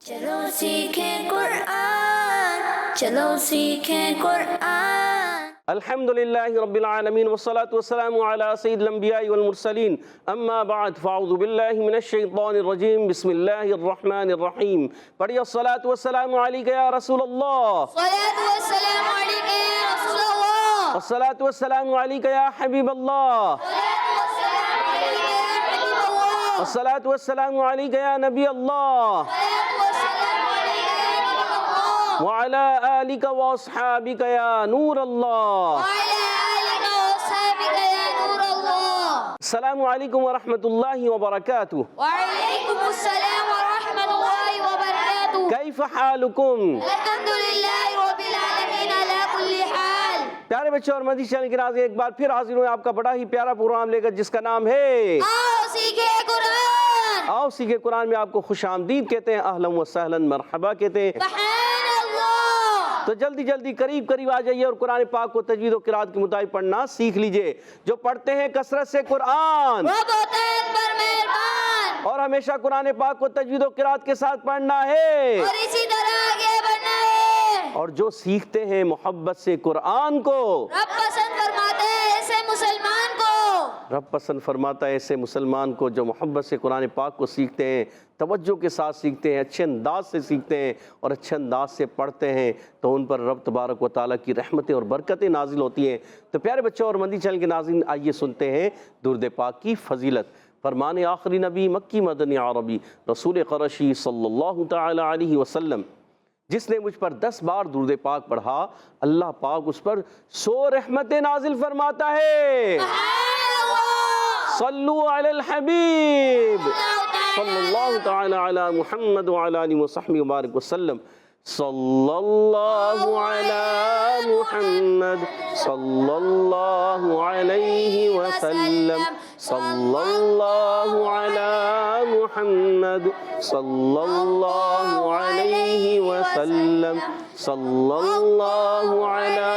چلو سیکھیں قرآن، چلو سیکھیں قرآن۔ الحمدللہ رب العالمین والصلاة والسلام علی سید الانبیاء والمرسلین، اما بعد فاعوذ باللہ من الشیطان الرجیم، بسم اللہ الرحمن الرحیم۔ پڑھیے الصلاة والسلام علیک یا رسول اللہ، صلاۃ والسلام علیک یا رسول اللہ، الصلاة والسلام علیک یا حبیب اللہ، صلاۃ والسلام علیک یا نبی اللہ، الصلاة والسلام علیک یا نبی اللہ، صلاۃ والسلام علیک یا نبی اللہ، وعلی آلک واصحابک یا نور اللہ۔ وعلی آلک واصحابک یا نور اللہ۔ السلام علیکم ورحمۃ اللہ وبرکاتہ۔ وعلیکم السلام ورحمۃ اللہ وبرکاتہ۔ کیف حالکم؟ الحمدللہ رب العالمین علی کل حال۔ پیارے بچوں اور مدنی چینل کے ناظرین، ایک بار پھر حاضر ہوئے آپ کا بڑا ہی پیارا پروگرام لے کر، جس کا نام ہے آؤ سیکھیں قرآن۔ آؤ سیکھیں قرآن میں آپ کو خوش آمدید کہتے ہیں، اہلا و سہلا مرحبا کہتے ہیں۔ سبحان اللہ۔ تو جلدی جلدی قریب آ جائیے اور قرآن پاک کو تجوید و قرات کے مطابق پڑھنا سیکھ لیجئے۔ جو پڑھتے ہیں کثرت سے قرآن، وہ ہوتا ہے پر مہربان، اور ہمیشہ قرآن پاک کو تجوید و قرات کے ساتھ پڑھنا ہے، اور اسی طرح آگے بڑھنا ہے۔ اور جو سیکھتے ہیں محبت سے قرآن کو، رب پسند فرماتے ہیں ایسے مسلمان کو، رب پسند فرماتا ہے ایسے مسلمان کو جو محبت سے قرآن پاک کو سیکھتے ہیں، توجہ کے ساتھ سیکھتے ہیں، اچھے انداز سے سیکھتے ہیں اور اچھے انداز سے پڑھتے ہیں، تو ان پر رب تبارک و تعالیٰ کی رحمتیں اور برکتیں نازل ہوتی ہیں۔ تو پیارے بچوں اور مدنی چینل کے ناظرین، آئیے سنتے ہیں درود پاک کی فضیلت۔ فرمان آخری نبی مکی مدنی عربی رسول قرشی صلی اللہ تعالی علیہ وسلم، جس نے مجھ پر 10 بار درود پاک پڑھا، اللہ پاک اس پر 100 رحمتیں نازل فرماتا ہے۔ سبحان اللہ۔ صلو علی الحبیب صلی اللہ تعالی علی محمد وعلی آلہ وصحبہ وبارک وسلم۔ صلی اللہ علی محمد صلی اللہ علیہ وسلم، صلی اللہ علی محمد صلی اللہ علیہ وسلم، صلی اللہ علی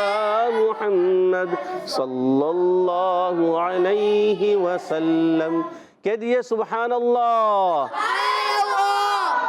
محمد صلی اللہ علیہ وسلم۔ کہہ دیئے سبحان اللہ۔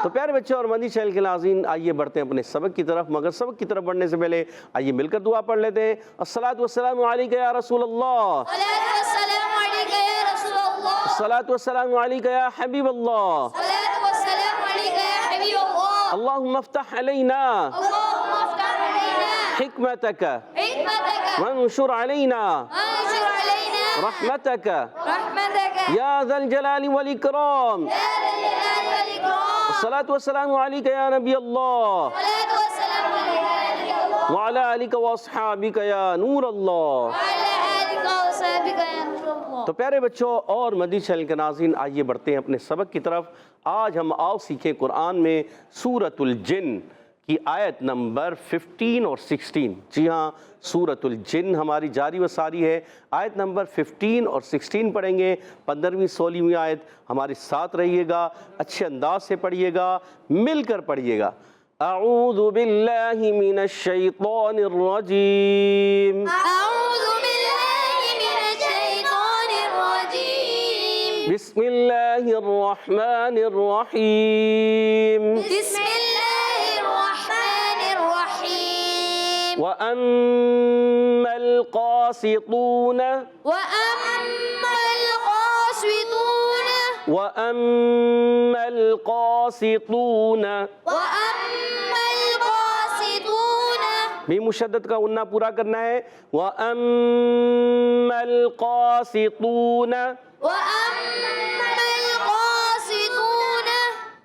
تو پیارے بچوں اور مدنی چینل کے ناظرین، آئیے بڑھتے ہیں اپنے سبق کی طرف، مگر سبق کی طرف بڑھنے سے پہلے آئیے مل کر دعا پڑھ لیتے ہیں۔ الصلاۃ والسلام علیک یا رسول اللہ، صلاۃ والسلام علیک یا رسول اللہ، الصلاۃ والسلام علیک یا حبیب اللہ، صلاۃ والسلام علیک یا حبیب اللہ۔ اللہم افتح علینا اللہم افتح علینا حکمتک حکمتک وانشر علینا وانشر علینا رحمتک رحمتک یا ذا الجلال والاکرام۔ یا ذا الجلال والاکرام۔ الصلاۃ والسلام علیک یا نبی اللہ صلاۃ والسلام علیک یا نبی اللہ، وعلی آلک واصحابک یا نور اللہ۔ وعلی آلک واصحابک یا نور اللہ۔ تو پیارے بچوں اور مدنی چینل کے ناظرین، آئیے بڑھتے ہیں اپنے سبق کی طرف۔ آج ہم آؤ سیکھیں قرآن میں سورۃ الجن کی آیت نمبر 15 اور 16۔ جی ہاں، سورۃ الجن ہماری جاری و ساری ہے۔ آیت نمبر 15 اور 16 پڑھیں گے، 15ویں 16ویں آیت ہمارے ساتھ رہیے گا، اچھے انداز سے پڑھیے گا، مل کر پڑھیے گا۔ اعوذ باللہ من الشیطان الرجیم، اعوذ باللہ من الشیطان الرجیم، بسم اللہ الرحمن الرحیم۔ بسم اللہ الرحمن الرحیم۔ وَأَمَّا الْقَاسِطُونَ وَأَمَّا الْقَاسِطُونَ وَأَمَّا الْقَاسِطُونَ وَأَمَّا الْقَاسِطُونَ، بھی مشدد کا غنہ پورا کرنا ہے۔ وَأَمَّا الْقَاسِطُونَ، وَأَمَّا الْقَاسِطُونَ،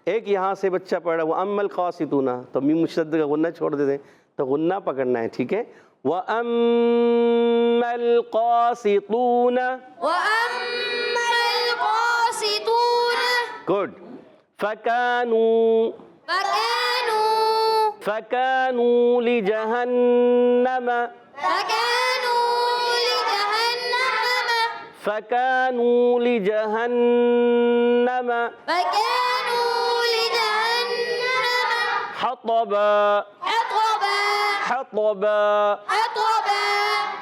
ایک یہاں سے بچہ پڑھ رہا ہے وَأَمَّا الْقَاسِطُونَ، تو بھی مشدد کا غنہ چھوڑ دیتے ہیں، تو غنہ پکڑنا ہے، ٹھیک ہے۔ وَأَمَّا الْقَاسِطُونَ، وَأَمَّا الْقَاسِطُونَ، گڈ۔ فَكَانُوا فَكَانُوا لِجَهَنَّمَ فَكَانُوا لِجَهَنَّمَ حَطَبًا حَطَبًا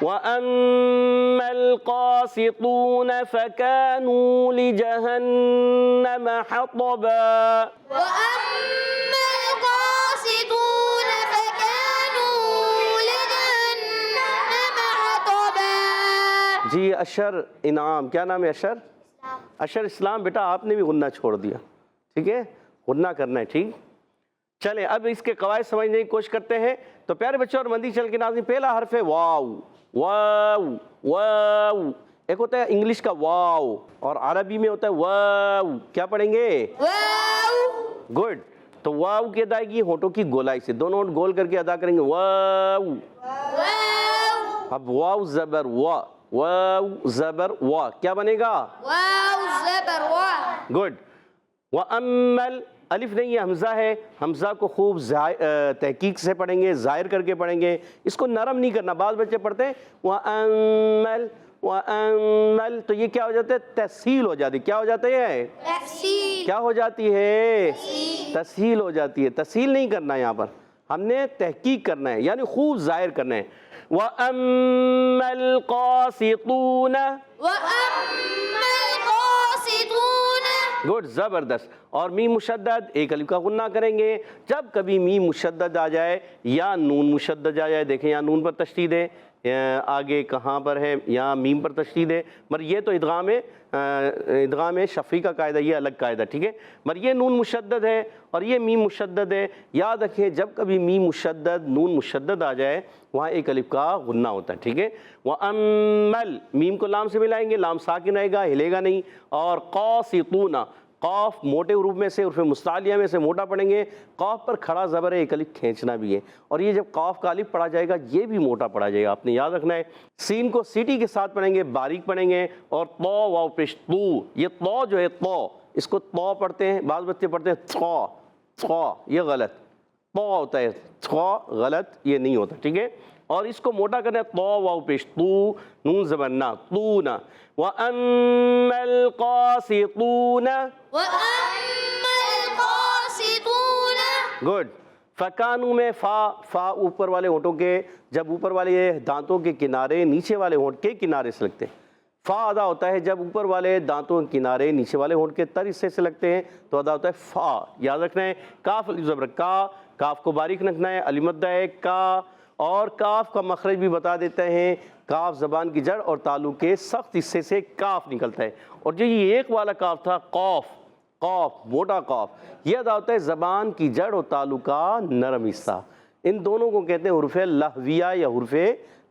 وَأَمَّا الْقَاسِطُونَ فَكَانُوا لِجَهَنَّمَ حَطَبًا، وَأَمَّا جی اشر انعام، کیا نام ہے اشر؟ اشر اسلام، بیٹا آپ نے بھی غنہ چھوڑ دیا، ٹھیک ہے، غنہ کرنا ہے، ٹھیک۔ چلیں اب اس کے قواعد سمجھنے کی کوشش کرتے ہیں۔ تو پیارے بچوں اور مندی چل کے ناظرین، پہلا حرف ہے واو، واو واو، ایک ہوتا ہے انگلش کا واو اور عربی میں ہوتا ہے واو، کیا پڑھیں گے؟ واو گڈ، تو واو کی ادائیگی ہونٹوں کی گولائی سے، دونوں ہونٹ گول کر کے ادا کریں گے، واو۔ واو اب واو زبر وا، واو زبر وا، کیا بنے گا؟ واو زبر وا گڈ۔ وَأَمَّلْ، الف نہیں یہ حمزہ ہے، حمزہ کو خوب تحقیق سے پڑھیں گے، ظاہر کر کے پڑھیں گے، اس کو نرم نہیں کرنا۔ بعض بچے پڑھتے ہیں وَأَمَّلْ وَأَمَّلْ، تو یہ کیا ہو جاتا ہے؟ تسہیل ہو جاتی ہے۔ کیا ہو جاتا ہے؟ تفصیل کیا ہو جاتی ہے؟ تسہیل ہو جاتی ہے۔ تسہیل نہیں کرنا ہے، یہاں پر ہم نے تحقیق کرنا ہے، یعنی خوب ظاہر کرنا ہے۔ وَأَمَّا الْقَاسِطُونَ، وَأَمَّا الْقَاسِطُونَ گڈ، زبردست۔ اور میم مشدد، ایک الف کا غنہ کریں گے۔ جب کبھی میم مشدد آ جائے یا نون مشدد آ جائے، دیکھیں یہاں نون پر تشدید ہے، آگے کہاں پر ہے؟ یہاں میم پر تشدید ہے، مگر یہ تو ادغام شفیع کا قاعدہ، یہ الگ قاعدہ، ٹھیک ہے، مگر یہ نون مشدد ہے اور یہ میم مشدد ہے۔ یاد رکھیں جب کبھی میم مشدد نون مشدد آ جائے وہاں ایک الف کا غنہ ہوتا ہے، ٹھیک ہے۔ وَأَمَّلْ، میم کو لام سے ملائیں گے، لام ساکن رہے گا، ہلے گا نہیں۔ اور قاسطون، قاف موٹے حروف میں سے، حروف مستعلیہ میں سے موٹا پڑھیں گے، قاف پر کھڑا زبر ہے، ایک الف کھینچنا بھی ہے، اور یہ جب قاف کا الف پڑھا جائے گا یہ بھی موٹا پڑھا جائے گا، آپ نے یاد رکھنا ہے۔ سین کو سیٹی کے ساتھ پڑھیں گے، باریک پڑھیں گے، اور تو واو پیش تو، یہ تو جو ہے تو، اس کو تو پڑھتے ہیں، بعض بچے پڑھتے ہیں تو، تو، یہ غلط، تو ہوتا ہے، تو غلط، یہ نہیں ہوتا، ٹھیک ہے۔ اور اس کو موٹا کرنا ہے، تو واو پیش تو، نون زبر نا، تو نا۔ وَأَمَّا الْقَاسِطُونَ، وَأَمَّا الْقَاسِطُونَ گڈ۔ فَكَانُوا میں فا اوپر والے ہونٹوں کے، جب اوپر والے دانتوں کے کنارے نیچے والے ہونٹ کے کنارے سے لگتے ہیں، فا ادا ہوتا ہے جب اوپر والے دانتوں کے کنارے نیچے والے ہونٹ کے تر حصے سے لگتے ہیں تو ادا ہوتا ہے فا، یاد رکھنا ہے۔ کاف الف زبر کا، کاف کو باریک رکھنا ہے، الف مدہ ہے کا، اور کاف کا مخرج بھی بتا دیتے ہیں، کاف زبان کی جڑ اور تالو کے سخت حصے سے کاف نکلتا ہے، اور جو یہ ایک والا کاف تھا قوف، قوف موٹا قوف، یہ ادا ہوتا ہے زبان کی جڑ اور تالو کا نرم حصہ۔ ان دونوں کو کہتے ہیں حروف لہویہ یا حروف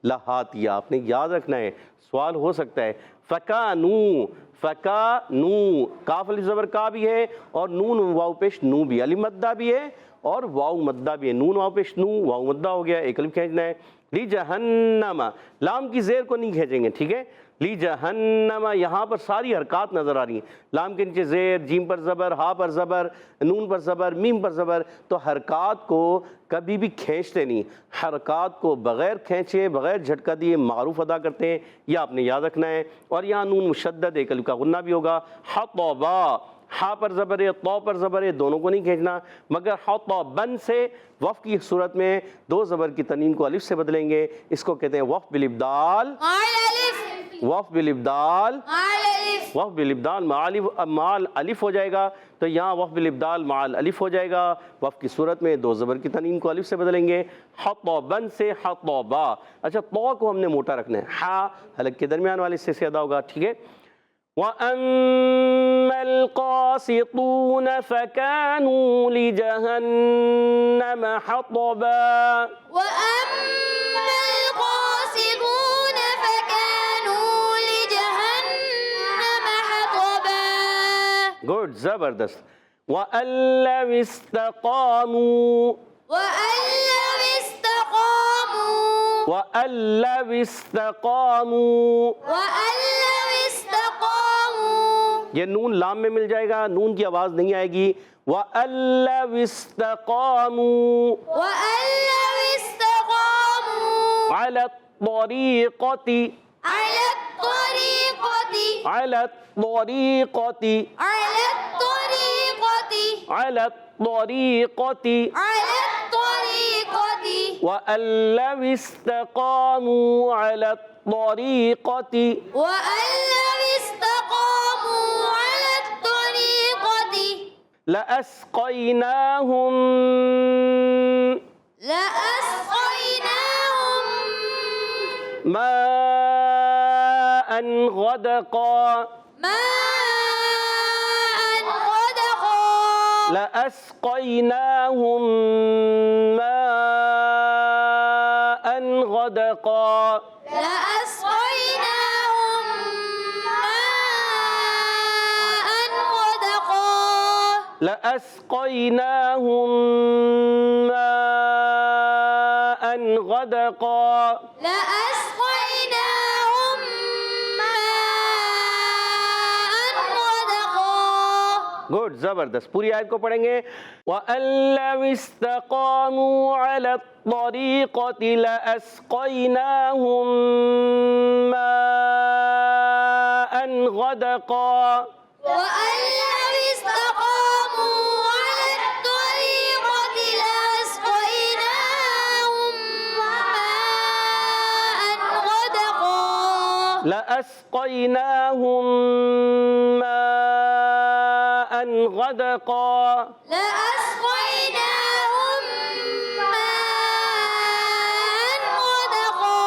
لہاتیہ، آپ نے یاد رکھنا ہے، سوال ہو سکتا ہے۔ فَكَانُوا، فَكَانُوا، کاف الف زبر کا بھی ہے اور نون واو پیش نو بھی، الف مدہ بھی ہے اور واو مدہ بھی ہے، نون واو پیش نو، واو مدہ ہو گیا، ایک الف کھینچنا ہے۔ لِجَهَنَّمَ، لام کی زیر کو نہیں کھینچیں گے، ٹھیک ہے۔ لِجَهَنَّمَ، یہاں پر ساری حرکات نظر آ رہی ہیں، لام کے نیچے زیر، جیم پر زبر، ہا پر زبر، نون پر زبر، میم پر زبر، تو حرکات کو کبھی بھی کھینچتے نہیں، حرکات کو بغیر کھینچے بغیر جھٹکا دیے معروف ادا کرتے ہیں، یہ آپ نے یاد رکھنا ہے۔ اور یہاں نون مشدد، ایک الف کا غنہ بھی ہوگا۔ حَطَبَا، ہا پر زبر ہے، تو پر زبر ہے، دونوں کو نہیں کھینچنا، مگر حَطَبًا سے وقف کی صورت میں دو زبر کی تنوین کو الف سے بدلیں گے، اس کو کہتے ہیں وقف بالابدال، وقف بالابدال، وقف بالابدال مع الف ہو جائے گا، تو یہاں وقف بالابدال مع الف ہو جائے گا، وقف کی صورت میں دو زبر کی تنوین کو الف سے بدلیں گے، حَطَبًا سے حَطَبًا۔ اچھا تو کو ہم نے موٹا رکھنا ہے، ہا حلق کے درمیان والے حصے سے ادا ہوگا، ٹھیک ہے۔ وَأَمَّا الْقَاسِطُونَ فَكَانُوا لِجَهَنَّمَ حَطَبًا، وَأَمَّا الْقَاسِطُونَ فَكَانُوا لِجَهَنَّمَ حَطَبًا گڈ، زبردست۔ وَأَن لَّوِ اسْتَقَامُوا، وَأَن لَّوِ اسْتَقَامُوا وَأَن لَّوِ اسْتَقَامُوا، وَأَن لَّوِ اسْتَقَامُوا، یہ نون لام میں مل جائے گا، نون کی آواز نہیں آئے گی۔ وَأَن لَّوِ اسْتَقَامُوا وَأَن لَّوِ اسْتَقَامُوا عَلَى الطَّرِيقَةِ، عَلَى الطَّرِيقَةِ عَلَى الطَّرِيقَةِ، عَلَى الطَّرِيقَةِ عَلَى الطَّرِيقَةِ، عَلَى الطَّرِيقَةِ وَأَن لَّوِ اسْتَقَامُوا عَلَى الطَّرِيقَةِ وَأَن لَّوِ اسْتَقَامُوا عَلَى الطَّرِيقَةِ لَأَسْقَيْنَاهُم لَأَسْقَيْنَاهُم مَاءً غدقا ماء غدقا لأسقيناهم ماء غدقا لأسقيناهم ماء غدقا لأسقيناهم ماء غدقا لأسقيناهم ماء غدقا گڈ، زبردست. پوری آیت کو پڑھیں گے. وَأَن لَّوِ اسْتَقَامُوا عَلَى الطَّرِيقَةِ لَأَسْقَيْنَاهُم مَّاءً غَدَقًا وأن لو استقاموا على الطريقة لأسقيناهم ماء غدقا لأسقيناهم ماء غدقا لأسقيناهم ماء غدقا.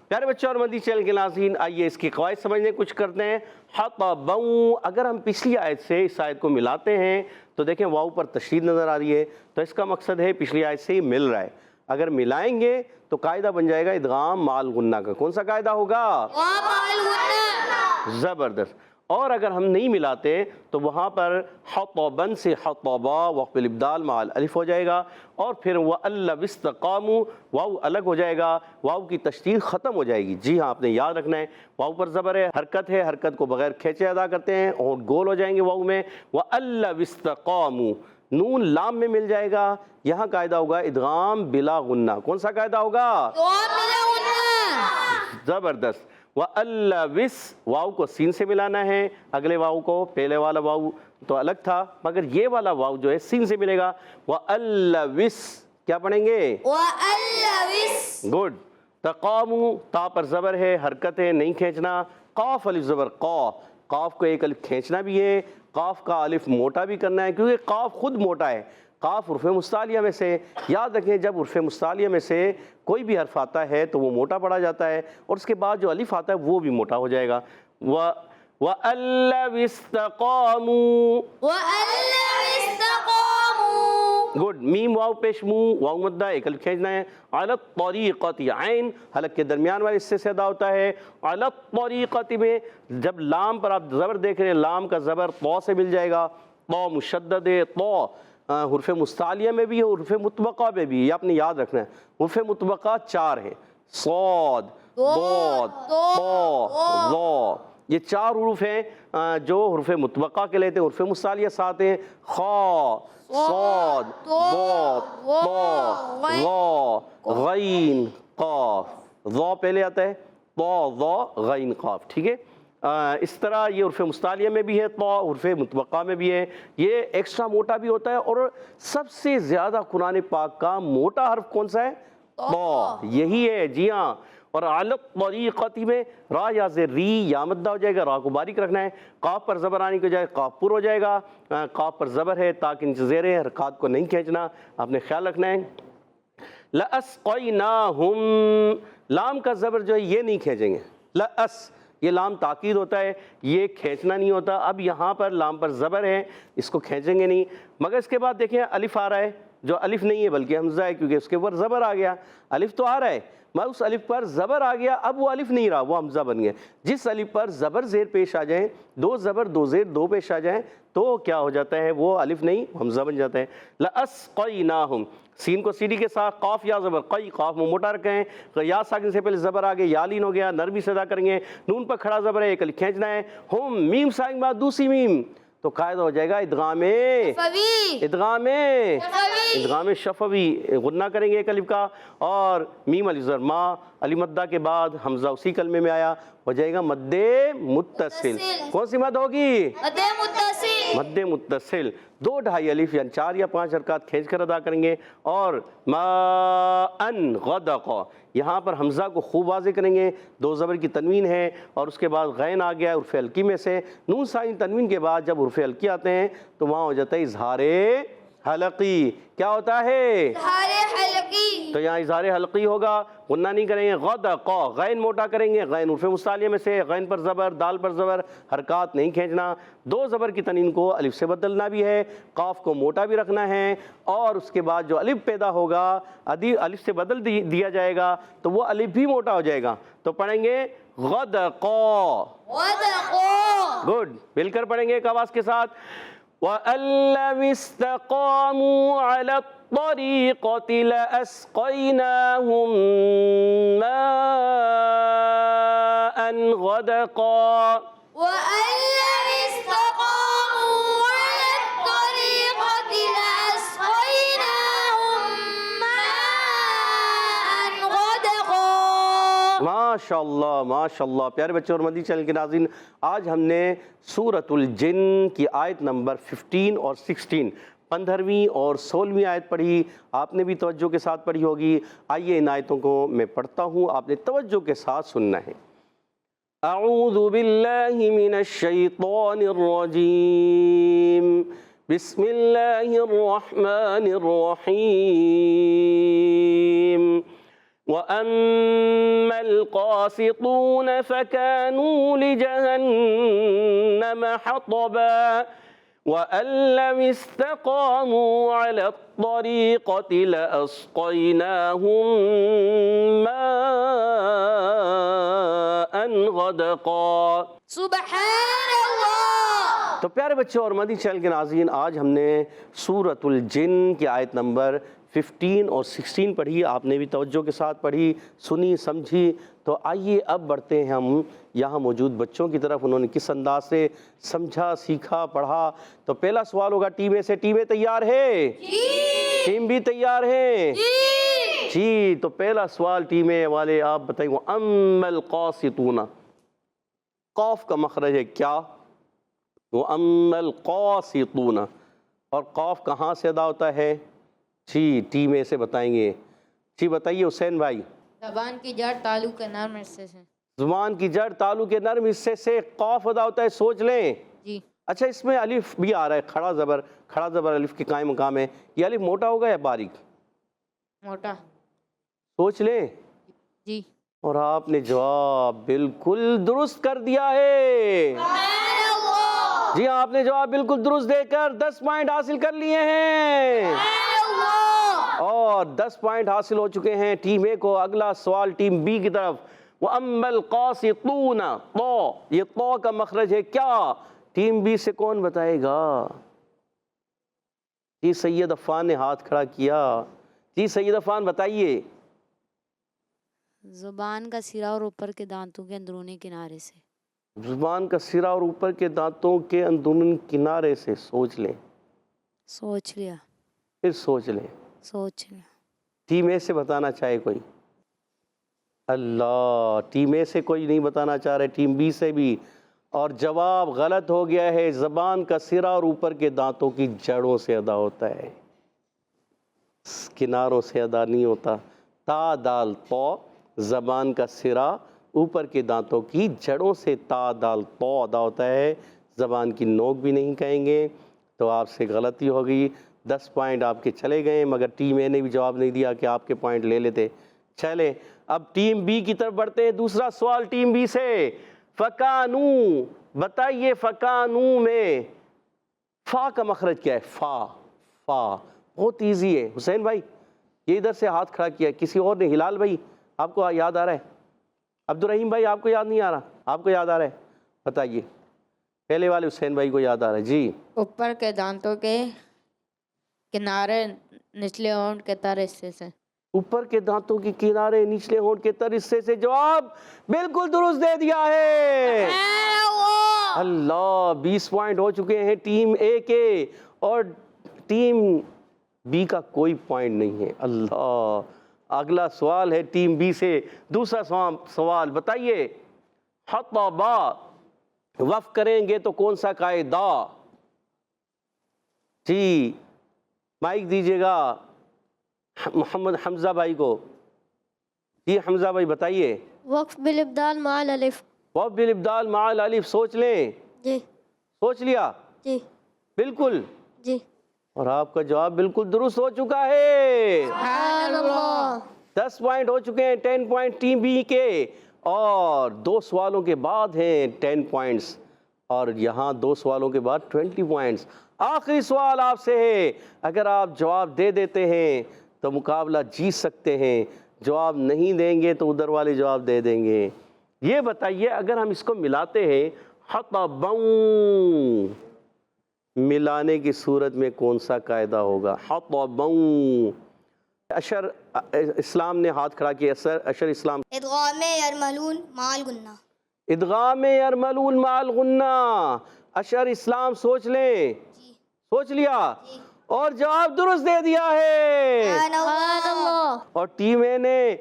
پیارے بچوں اور مدنی چینل کے ناظرین، آئیے اس کی قواعد سمجھنے کچھ کرتے ہیں. حطبا، اگر ہم پچھلی آیت سے اس آیت کو ملاتے ہیں تو دیکھیں واو پر تشدید نظر آ رہی ہے، تو اس کا مقصد ہے پچھلی آیت سے ہی مل رہا ہے. اگر ملائیں گے تو قاعدہ بن جائے گا ادغام مال غنہ کا. کون سا قاعدہ ہوگا؟ وما الغنى زبردست. اور اگر ہم نہیں ملاتے تو وہاں پر حطبن سے حطبا وقف الابدال مع الالف ہو جائے گا، اور پھر وَأَن لَّوِ اسْتَقَامُوا واو الگ ہو جائے گا، واو کی تشدید ختم ہو جائے گی. جی ہاں، آپ نے یاد رکھنا ہے واو پر زبر ہے، حرکت ہے، حرکت کو بغیر کھینچے ادا کرتے ہیں اور گول ہو جائیں گے واو میں. وَأَن لَّوِ اسْتَقَامُوا نون لام میں مل جائے گا. یہاں قاعدہ ہوگا ادغام بلا غنہ. کون سا قاعدہ ہوگا؟ وما الغنى زبردست. وَأَن لَّوِ واو کو سین سے ملانا ہے، اگلے واو کو، پہلے والا واو تو الگ تھا مگر یہ والا واو جو ہے سین سے ملے گا. وَأَن لَّوِ کیا پڑھیں گے؟ وأن لو گڈ. تقامو تا پر زبر ہے، حرکت ہے، نہیں کھینچنا. قاف الف زبر قا، قاف کو ایک الف کھینچنا بھی ہے، قاف کا الف موٹا بھی کرنا ہے کیونکہ قاف خود موٹا ہے. قاف حروف مستعلیہ میں سے، یاد رکھیں جب حروف مستعلیہ میں سے کوئی بھی حرف آتا ہے تو وہ موٹا پڑا جاتا ہے، اور اس کے بعد جو الف آتا ہے وہ بھی موٹا ہو جائے گا. وَأَن لَّوِ اسْتَقَامُوا وأن لو استقاموا گڈ. میم واو پیش منہ، واو مدہ ایک الف کھینچنا ہے. علی الطریقۃ عین حلق کے درمیان والے حصے سے ادا ہوتا ہے. علی الطریقۃ میں جب لام پر آپ زبر دیکھ رہے ہیں، لام کا زبر طو سے مل جائے گا. طو مشدد ہے. طو حرف مستعلیہ میں بھی ہے، حرف مطبقہ میں بھی. یہ آپ نے یاد رکھنا ہے. حرف مطبقہ 4 ہیں: صاد، ضاد، طا، ظا. یہ 4 حروف ہیں جو حروف مطبقہ کے لیتے ہیں. حروف مستعلیہ 7 ہیں: خا، صاد، ضاد، طا، ظا، غین، قاف. ظا پہلے آتا ہے، طا، ظا، غین، قاف. ٹھیک ہے. اس طرح یہ حرف مستعلیہ میں بھی ہے، طا حرف مطبقہ میں بھی ہے. یہ ایکسٹرا موٹا بھی ہوتا ہے، اور سب سے زیادہ قرآن پاک کا موٹا حرف کون سا ہے؟ طا. یہی ہے. جی ہاں. اور علی الطریقۃ میں را یا زیر ری یا مدہ ہو جائے گا، را کو باریک رکھنا ہے. قاف پر زبر آنے کی جائے قاف پر ہو جائے گا. قاف پر زبر ہے، تا کے نیچے زیر ہے، حرکات کو نہیں کھینچنا، آپ نے خیال رکھنا ہے. لَأَسْقَيْنَاهُمْ لام کا زبر جو ہے یہ نہیں کھینچیں گے. لَأَس یہ لام تاکید ہوتا ہے، یہ کھینچنا نہیں ہوتا. اب یہاں پر لام پر زبر ہے، اس کو کھینچیں گے نہیں. مگر اس کے بعد دیکھیں الف آ رہا ہے جو الف نہیں ہے بلکہ حمزہ ہے، کیونکہ اس کے اوپر زبر آ گیا. الف تو آ رہا ہے مگر اس الف پر زبر آ گیا، اب وہ الف نہیں رہا، وہ حمزہ بن گیا. جس الف پر زبر زیر پیش آ جائیں، 2 زبر 2 زیر 2 پیش آ جائیں تو کیا ہو جاتا ہے؟ وہ الف نہیں حمزہ بن جاتا ہے. لَأَسْقَيْنَاهُمْ سین کو سیدھی کے ساتھ، قاف یا زبر قی، قاف میں موٹا رکھیں. یا ساکن سے پہلے زبر آگے، یا لین ہو گیا، نرمی سے ادا کریں گے. نون پر کھڑا زبر ہے، ایک الف کھینچنا ہے. ہم میم ساکن بعد دوسری میم تو قاعدہ ہو جائے گا ادغام ادغام شفوی. غنہ کریں گے ایک الف کا، اور میم الف زبر ما، الف مدہ کے بعد حمزہ اسی کلمے میں آیا، ہو جائے گا مد متصل. کون سی مد ہوگی؟ مد متصل. 2 ڈھائی الف یعنی 4 یا 5 حرکات کھینچ کر ادا کریں گے. اور ما ان غدق یہاں پر حمزہ کو خوب واضح کریں گے. 2 زبر کی تنوین ہے اور اس کے بعد غین آ گیا حرف حلقی میں سے. نون ساکن تنوین کے بعد جب حرف حلقی آتے ہیں تو وہاں ہو جاتا ہے اظہار حلقی. کیا ہوتا ہے؟ اظہار حلقی. تو یہاں اظہار حلقی ہوگا، غنہ نہیں کریں گے، غد قا، غین موٹا کریں گے، غین حروف مستعلیہ میں سے، غین پر زبر، دال پر زبر، حرکات نہیں کھینچنا، دو زبر کی تنوین کو الف سے بدلنا بھی ہے، قاف کو موٹا بھی رکھنا ہے، اور اس کے بعد جو الف پیدا ہوگا الف سے بدل دیا جائے گا تو وہ الف بھی موٹا ہو جائے گا، تو پڑھیں گے غد قا، غدقوا گڈ، مل کر پڑھیں گے ایک آواز کے ساتھ، وَأَن لَّوِ اسْتَقَامُوا عَلَى الطَّرِيقَةِ لَأَسْقَيْنَاهُم مَّاءً غَدَقًا وأن لم استقاموا على الطريقة لأسقيناهم ماء غدقا. ماشاءاللہ ماشاءاللہ۔ پیارے بچوں اور مدنی چینل کے ناظرین، آج ہم نے سورۃ الجن کی آیت نمبر 15 اور 16، 15ویں اور 16ویں آیت پڑھی، آپ نے بھی توجہ کے ساتھ پڑھی ہوگی۔ آئیے ان آیتوں کو میں پڑھتا ہوں، آپ نے توجہ کے ساتھ سننا ہے۔ اعوذ باللہ من الشیطان الرجیم، بسم اللہ الرحمن الرحیم۔ وَأَمَّا الْقَاسِطُونَ فَكَانُوا لِجَهَنَّمَ حَطَبًا وَأَن لَّوِ اسْتَقَامُوا عَلَى الطَّرِيقَةِ لَأَسْقَيْنَاهُم مَّاءً غَدَقًا۔ سبحان اللہ۔ تو پیارے بچوں اور مدنی چینل کے ناظرین، آج ہم نے سورۃ الجن کی آیت نمبر 15 اور 16 پڑھی، آپ نے بھی توجہ کے ساتھ پڑھی، سنی، سمجھی۔ تو آئیے اب بڑھتے ہیں ہم یہاں موجود بچوں کی طرف، انہوں نے کس انداز سے سمجھا، سیکھا، پڑھا۔ تو پہلا سوال ہوگا ٹیم اے سے، ٹیم اے تیار ہے؟ ٹیم بی تیار ہے؟ جی، تو پہلا سوال ٹیم اے والے آپ بتائیں، وَأَمَّا الْقَاسِطُونَ، قاف کا مخرج ہے کیا؟ وَأَمَّا الْقَاسِطُونَ، اور قاف کہاں سے ادا ہوتا ہے؟ جی ٹیم اے سے بتائیں گے۔ جی بتائیے حسین بھائی۔ زبان کی جڑ تالو کے نرم حصے سے۔ زبان کی جڑ تالو کے نرم حصے سے قاف ادا ہوتا ہے، سوچ لیں۔ جی اچھا، اس میں الف بھی آ رہا ہے، کھڑا زبر الف کے قائم مقام ہے، یہ الف موٹا ہوگا یا باریک؟ موٹا۔ سوچ لیں۔ جی اور آپ نے جواب بالکل درست کر دیا ہے۔ جی ہاں، آپ نے جواب بالکل درست دے کر 10 پوائنٹ حاصل کر لیے ہیں، اور 10 پوائنٹ حاصل ہو چکے ہیں ٹیم اے کو۔ اگلا سوال ٹیم بی کی طرف، وَأَمَّا الْقَاسِطُونَ، طو، یہ طو کا مخرج ہے کیا؟ ٹیم بی سے کون بتائے گا؟ جی سید عفان نے ہاتھ کھڑا کیا، جی سید عفان بتائیے۔ زبان کا سرا اور اوپر کے دانتوں کے اندرونی کنارے سے۔ زبان کا سرا اور اوپر کے دانتوں کے اندرونی کنارے سے، سوچ لیں، سوچ لیا، پھر سوچ لیں۔ سوچ لیا۔ ٹیم اے سے بتانا چاہے کوئی؟ اللہ، ٹیم اے سے کوئی نہیں بتانا چاہ رہے، ٹیم بی سے بھی، اور جواب غلط ہو گیا ہے۔ زبان کا سرا اور اوپر کے دانتوں کی جڑوں سے ادا ہوتا ہے، کناروں سے ادا نہیں ہوتا۔ تا دال تو، زبان کا سرا اوپر کے دانتوں کی جڑوں سے تا دال تو ادا ہوتا ہے، زبان کی نوک بھی نہیں کہیں گے۔ تو آپ سے غلطی ہو گئی، 10 پوائنٹ آپ کے چلے گئے، مگر ٹیم اے نے بھی جواب نہیں دیا کہ آپ کے پوائنٹ لے لیتے۔ چلے اب ٹیم بی کی طرف بڑھتے ہیں۔ دوسرا سوال ٹیم بی سے، فکانو، بتائیے فکانو میں فا کا مخرج کیا ہے؟ فا، فا بہت ایزی ہے۔ حسین بھائی یہ ادھر سے ہاتھ کھڑا کیا، کسی اور نے؟ ہلال بھائی آپ کو یاد آ رہا ہے؟ عبدالرحیم بھائی آپ کو یاد نہیں آ رہا؟ آپ کو یاد آ رہا ہے؟ بتائیے۔ پہلے والے حسین بھائی کو یاد آ رہا ہے، جی۔ اوپر کے دانتوں کے کنارے نچلے ہونٹ کے تر حصے سے۔ اوپر کے دانتوں کے کنارے نچلے ہونٹ کے تر حصے سے، جواب بالکل درست دے دیا ہے۔ اللہ، 20 پوائنٹ ہو چکے ہیں ٹیم اے کے، اور ٹیم بی کا کوئی پوائنٹ نہیں ہے۔ اللہ، اگلا سوال ہے ٹیم بی سے۔ دوسرا سوال بتائیے، حطبا وقف کریں گے تو کون سا قاعدہ؟ جی مائک دیجیے گا محمد حمزہ بھائی کو۔ جی حمزہ بھائی بتائیے۔ وقف بالابدال مع الالف۔ وقف بالابدال مع الالف، سوچ لیں۔ جی سوچ لیا؟ جی بالکل؟ جی اور آپ کا جواب بالکل درست ہو چکا ہے. سبحان اللہ. 10 پوائنٹ ہو چکے ہیں 10 پوائنٹ ٹیم بی کے، اور 2 سوالوں کے بعد ہیں 10 پوائنٹس، اور یہاں 2 سوالوں کے بعد 20 پوائنٹس. آخری سوال آپ سے ہے، اگر آپ جواب دے دیتے ہیں تو مقابلہ جیت سکتے ہیں، جواب نہیں دیں گے تو ادھر والے جواب دے دیں گے. یہ بتائیے اگر ہم اس کو ملاتے ہیں حطباً، ملانے کی صورت میں کون سا قاعدہ ہوگا؟ حطباً. اشر اسلام نے ہاتھ کھڑا کیا. اشر اسلام. ادغام یرملون مع الغنہ. ادغام یرملون مع الغنہ. اشر اسلام سوچ لیں. سوچ لیا اور جواب درست دے دیا ہے. سبحان اللہ. اور ٹیم اے نے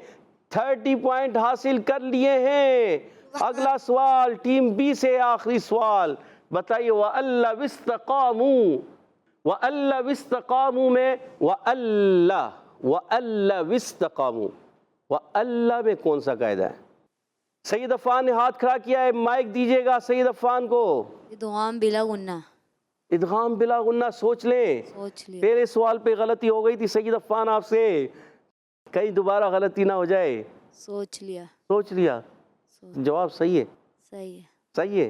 30 پوائنٹ حاصل کر لیے ہیں. اگلا سوال ٹیم بی سے، آخری سوال بتائیے. وَأَلَّوِ اسْتَقَامُوا، وَأَلَّوِ اسْتَقَامُوا میں وَأَلَّوِ اسْتَقَامُوا، وَأَلَّ میں کون سا قاعدہ ہے؟ سید عفان نے ہاتھ کھڑا کیا ہے، مائک دیجیے گا سید عفان کو. ادغام بلا غنہ. ادغام بلا غنہ. سوچ لیں. سوچ لیا. پہلے سوال پہ غلطی ہو گئی تھی سید عفان آپ سے، کہیں دوبارہ غلطی نہ ہو جائے. سوچ لیا. سوچ لیا. جواب صحیح ہے. صحیح ہے. صحیح ہے.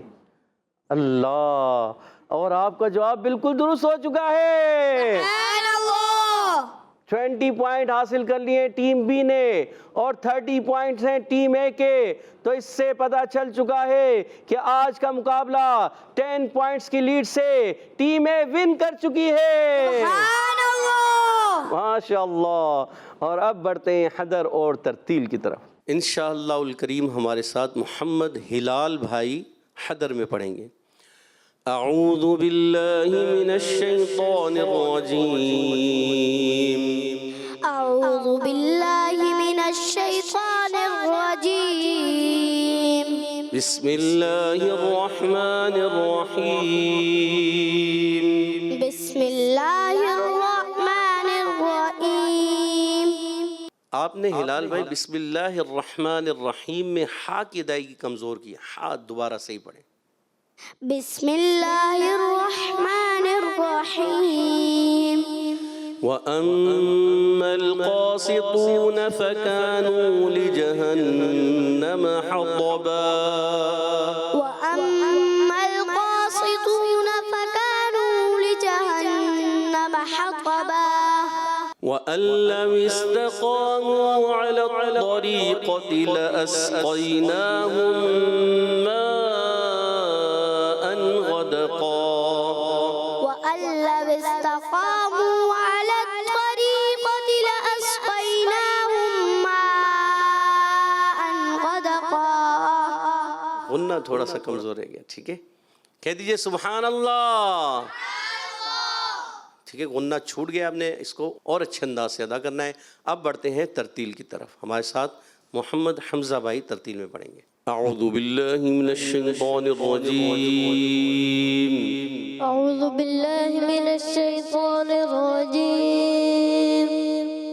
اللہ. اور آپ کا جواب بالکل درست ہو چکا ہے. 20 پوائنٹ حاصل کر لیے ٹیم بی نے اور 30 پوائنٹس ہیں ٹیم اے کے. تو اس سے پتہ چل چکا ہے کہ آج کا مقابلہ 10 پوائنٹس کی لیڈ سے ٹیم اے ون کر چکی ہے. ماشاء اللہ. اور اب بڑھتے ہیں حدر اور ترتیل کی طرف. انشاءاللہ الکریم ہمارے ساتھ محمد ہلال بھائی حدر میں پڑھیں گے. اعوذ باللہ من الشیطان الرجیم. اعوذ باللہ من الشیطان الرجیم. بسم اللہ الرحمن الرحیم. بسم اللہ الرحمن الرحیم. آپ نے ہلال بھائی بسم اللہ الرحمن الرحیم میں ہا کی ادائیگی کمزور کی. ہا دوبارہ صحیح پڑھیں. بسم اللہ الرحمن الرحیم. وَأَمَّا الْقَاسِطُونَ فَكَانُوا لِجَهَنَّمَ حَطَبًا. وَأَمَّا الْقَاسِطُونَ فَكَانُوا لِجَهَنَّمَ حَطَبًا. وَأَن لَّوِ اسْتَقَامُوا عَلَى الطَّرِيقَةِ لَأَسْقَيْنَاهُم مَّاءً غَدَقًا. وَأَن لَّوِ اسْتَقَامُوا عَلَى الطَّرِيقَةِ لَأَسْقَيْنَاهُم مَّاءً غَدَقًا. غنہ تھوڑا سا کمزور ہے گیا. ٹھیک ہے، کہہ دیجئے سبحان اللہ. ٹھیک ہے، غنہ چھوٹ گیا. آپ نے اس کو اور اچھے انداز سے ادا کرنا ہے. اب بڑھتے ہیں ترتیل کی طرف. ہمارے ساتھ محمد حمزہ بھائی ترتیل میں پڑھیں گے. اعوذ باللہ من الشیطان الرجیم. اعوذ باللہ من الشیطان الرجیم.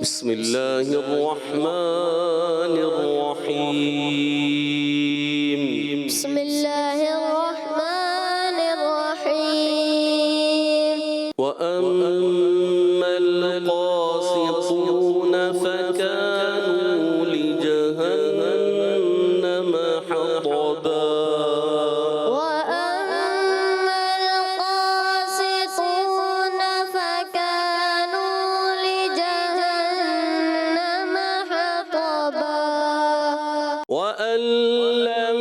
بسم اللہ الرحمن الرحیم. بسم اللہ الرحمن الرحیم. وَأَمَّا الْقَاسِطُونَ فَكَانُوا لِجَهَنَّمَ حَطَبًا. وَأَمَّا الْقَاسِطُونَ فَكَانُوا لِجَهَنَّمَ حَطَبًا. وَأَن لَّمْ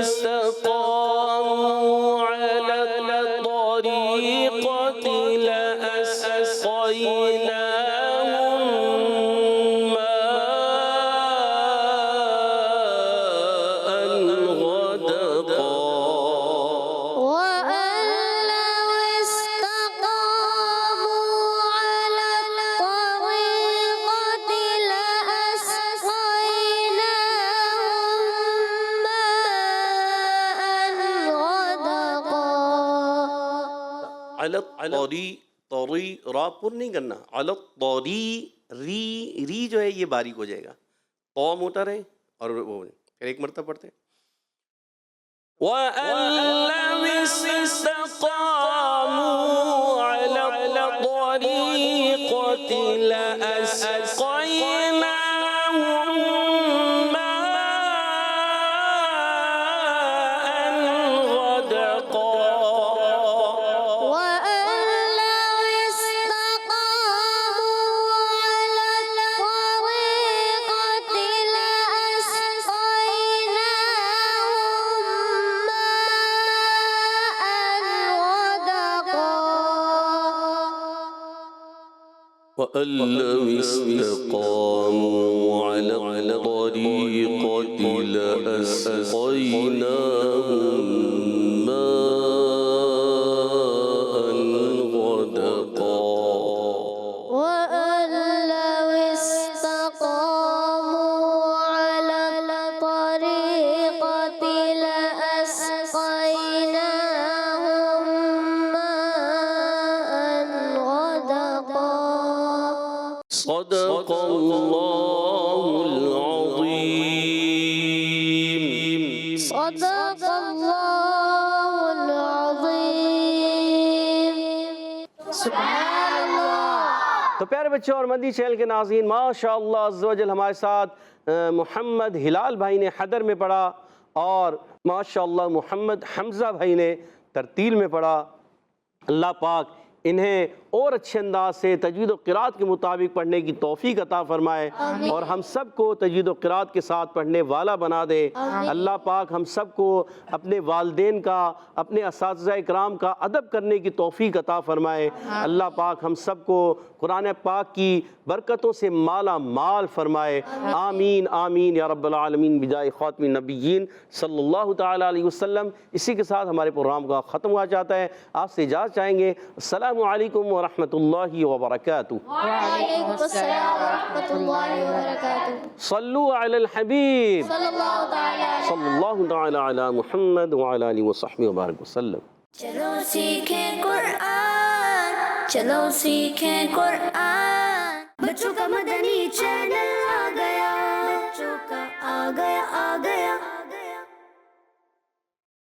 اسْتَقَامُوا عَلَى الطَّرِيقَةِ لَأَسْقَيْنَاهُم مَّاءً غَدَقًا. وَأَن لَّوِ اسْتَقَامُوا عَلَى الطَّرِيقَةِ لَأَسْقَيْنَاهُم مَّاءً غَدَقًا. علت طوری را پر نہیں کرنا. علت طوری ری جو ہے یہ باریک ہو جائے گا. تو موٹا رہے اور وہ پھر ایک مرتبہ پڑھتے ہیں. وَأَن لَّوِ اسْتَقَامُوا عَلَى الطَّرِيقَةِ لأسقيناهم ماء غدقا وأن لو استقاموا على الطريقة لأسقيناهم ماء غدقا وأن لو استقاموا على الطريقة لأسقيناهم ماء غدقا وأن لو استقاموا على الطريقة لأسقيناهم ماء غدقا صدق الله العظيم صدق الله العظيم سبحان الله تو پیارے بچوں اور مدنی چینل کے ناظرین، ماشاءاللہ عز و جل ہمارے ساتھ محمد ہلال بھائی نے حدر میں پڑھا اور ماشاءاللہ محمد حمزہ بھائی نے ترتیل میں پڑھا۔ اللہ پاک انہیں اور اچھے انداز سے تجوید و قرات کے مطابق پڑھنے کی توفیق عطا فرمائے اور ہم سب کو تجوید و قرات کے ساتھ پڑھنے والا بنا دے۔ اللہ پاک ہم سب کو اپنے والدین کا، اپنے اساتذہ اکرام کا ادب کرنے کی توفیق عطا فرمائے۔ اللہ پاک ہم سب کو قرآن پاک کی برکتوں سے مالا مال فرمائے۔ آمین آمین یا رب العالمین بجائے خاتم النبیین صلی اللہ تعالیٰ علیہ وسلم۔ اسی کے ساتھ ہمارے پروگرام کا ختم ہوا جاتا ہے۔ آپ سے اجازت چاہیں گے۔ السلام علیکم ورحمۃ اللہ وبرکاتہ۔ وعلیکم السلام ورحمۃ اللہ وبرکاتہ۔ صلو علی الحبیب صلی اللہ تعالی صلی اللہ تعالی علی محمد وعلی آلہ وصحبہ وبارک وسلم۔ چلو سیکھیں قرآن، چلو سیکھیں قرآن، بچوں کا مدنی چینل